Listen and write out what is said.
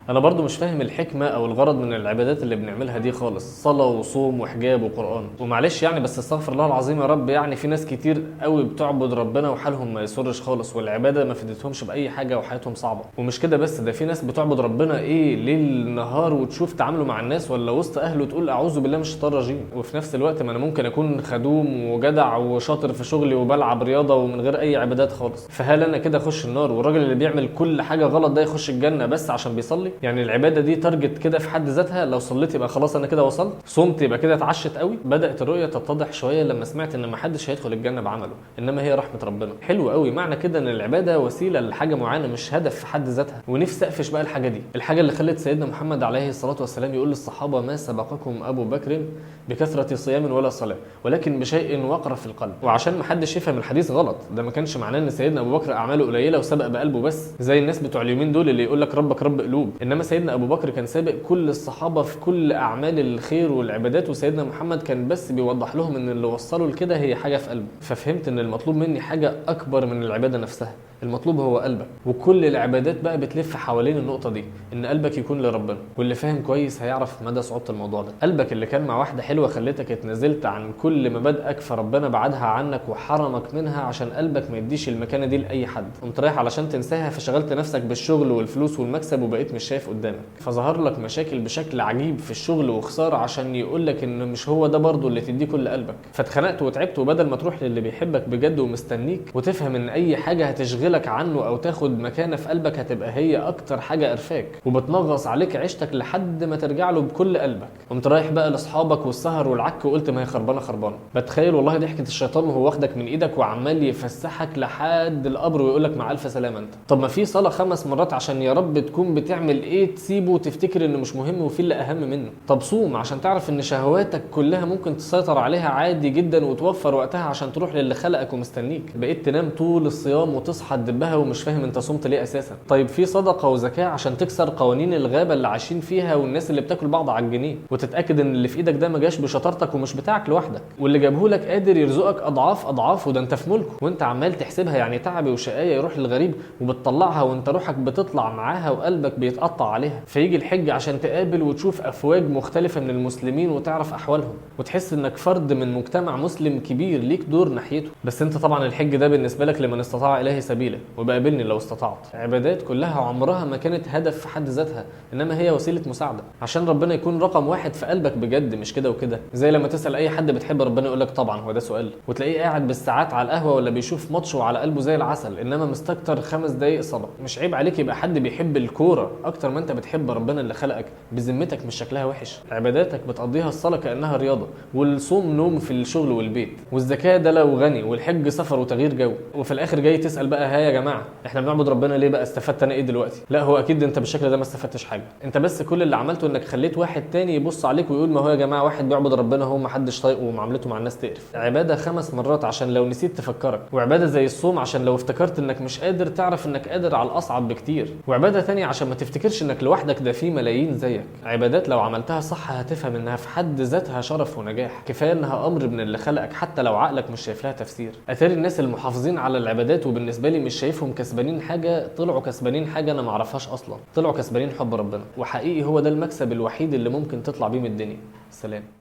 انا برضو مش فاهم الحكمه او الغرض من العبادات اللي بنعملها دي خالص، صلاه وصوم وحجاب وقران. ومعلش يعني بس استغفر الله العظيم يا رب، يعني في ناس كتير قوي بتعبد ربنا وحالهم ما يسرش خالص، والعباده ما فادتهمش باي حاجه وحياتهم صعبه. ومش كده بس، ده في ناس بتعبد ربنا ايه ليل نهار، وتشوف تعامله مع الناس ولا وسط اهله تقول اعوذ بالله من الشيطان الرجيم. وفي نفس الوقت ما انا ممكن اكون خدوم وجدع وشاطر في شغلي وبلعب رياضه ومن غير اي عبادات خالص، فهل انا كده اخش النار والراجل اللي بيعمل كل حاجه غلط ده يخش الجنه بس عشان بيصلي؟ يعني العباده دي تارجت كده في حد ذاتها، لو صليت يبقى خلاص انا كده وصلت، صمت يبقى كده اتعشت قوي. بدات الرؤيه تتضح شويه لما سمعت ان ما حدش هيدخل الجنه بعمله، انما هي رحمه ربنا. حلو قوي، معنى كده ان العباده وسيله لحاجه معينه مش هدف في حد ذاتها. ونفسي اقفش بقى الحاجه دي، الحاجه اللي خلت سيدنا محمد عليه الصلاه والسلام يقول للصحابه ما سبقكم ابو بكر بكثره صيام ولا صلاه ولكن بشيء وقر في القلب. وعشان ما حدش يفهم الحديث غلط، ده ما كانش معناه ان سيدنا ابو بكر اعماله قليله وسبق بقلبه بس زي الناس بتوع اليومين دول اللي يقول لك ربك رب قلوب، انما سيدنا ابو بكر كان سابق كل الصحابه في كل اعمال الخير والعبادات، وسيدنا محمد كان بس بيوضح لهم ان اللي وصلوا لكده هي حاجه في قلبه. ففهمت ان المطلوب مني حاجه اكبر من العباده نفسها، المطلوب هو قلبك. وكل العبادات بقى بتلف حوالين النقطه دي، ان قلبك يكون لربنا. واللي فاهم كويس هيعرف مدى صعوبه الموضوع ده. قلبك اللي كان مع واحده حلوه خلتك اتنازلت عن كل مبادئك، فربنا بعدها عنك وحرمك منها عشان قلبك ما يديش المكانه دي لاي حد. قمت رايح علشان تنساها فشغلت نفسك بالشغل والفلوس والمكسب وبقيت مش شايف قدامك، فظهر لك مشاكل بشكل عجيب في الشغل وخساره عشان يقول لك ان مش هو ده برضه اللي تديه كل قلبك. فاتخنقت وتعبت، وبدل ما تروح للي بيحبك بجد ومستنيك وتفهم ان اي حاجه هتشغلك عنه او تاخد مكانه في قلبك هتبقى هي اكتر حاجه قرفاك وبتنغص عليك عيشتك لحد ما ترجع له بكل قلبك، قمت رايح بقى لاصحابك والسهر والعك وقلت ما هي خربانه خربانه. بتخيل والله ضحكه الشيطان وهو واخدك من ايدك وعمال يفسحك لحد القبر ويقول لك مع الف سلامه انت. طب ما في صلاه 5 مرات عشان يا رب تكون بتعمل ايه تسيبه وتفتكر انه مش مهم وفي اللي اهم منه. طب صوم عشان تعرف ان شهواتك كلها ممكن تسيطر عليها عادي جدا وتوفر وقتها عشان تروح للي خلقك ومستنيك. بقيت تنام طول الصيام وتصحى تدبها ومش فاهم انت صمت ليه اساسا. طيب في صدقه وزكاه عشان تكسر قوانين الغابه اللي عايشين فيها والناس اللي بتاكل بعض على الجنيه، وتتاكد ان اللي في ايدك ده ما جاش بشطارتك ومش بتاعك لوحدك، واللي جابه لك قادر يرزقك اضعاف اضعاف وده انت في ملكه، وانت عمال تحسبها يعني تعبي وشقايه يروح للغريب وبتطلعها وانت روحك بتطلع معاها وقلبك بيتقطع عليها. فيجي الحج عشان تقابل وتشوف افواج مختلفه من المسلمين وتعرف احوالهم وتحس انك فرد من مجتمع مسلم كبير ليك دور ناحيته. بس انت طبعا الحج ده بالنسبه لك لمن استطاع اليه سبيلا، وبقابلني لو استطعت. عبادات كلها عمرها ما كانت هدف في حد ذاتها، انما هي وسيله مساعده عشان ربنا يكون رقم واحد في قلبك بجد، مش كده وكده. زي لما تسال اي حد بتحب ربنا يقول لك طبعا، هو ده سؤال؟ وتلاقيه قاعد بالساعات على القهوه ولا بيشوف ماتش وعلى قلبه زي العسل، انما مستكتر 5 دقايق صلاه. مش عيب عليك يبقى حد بيحب الكوره اكتر ما انت بتحب ربنا اللي خلقك؟ بذمتك مش شكلها وحش؟ عباداتك بتقضيها الصلاه كانها رياضه، والصوم نوم في الشغل والبيت، والزكاه ده لو غني، والحج سفر وتغيير جو، وفي الاخر جاي تسال بقى ها يا جماعه احنا بنعبد ربنا ليه بقى؟ استفدت انا ايه دلوقتي؟ لا هو اكيد انت بالشكل ده ما استفدتش حاجه، انت بس كل اللي عملته انك خليت واحد تاني يبص عليك ويقول ما هو يا جماعه واحد بيعبد ربنا هو ما حدش طايقه ومعاملته مع الناس تقرف. عباده 5 مرات عشان لو نسيت تفكرك، وعباده زي الصوم عشان لو افتكرت انك مش قادر تعرف انك قادر على الاصعب بكتير، وعباده تانية عشان ما تفتكرش انك لوحدك ده في ملايين زيك. عبادات لو عملتها صح هتفهم انها في حد ذاتها شرف ونجاح، كفايه انها امر من اللي خلقك حتى لو عقلك مش شايف لها تفسير. اتاري الناس المحافظين على العبادات وبالنسبه لي مش شايفهم كسبانين حاجه، طلعوا كسبانين حاجه انا ما اعرفهاش اصلا، طلعوا كسبانين حب ربنا، وحقيقي هو ده المكسب الوحيد اللي ممكن تطلع بيه من الدنيا. سلام.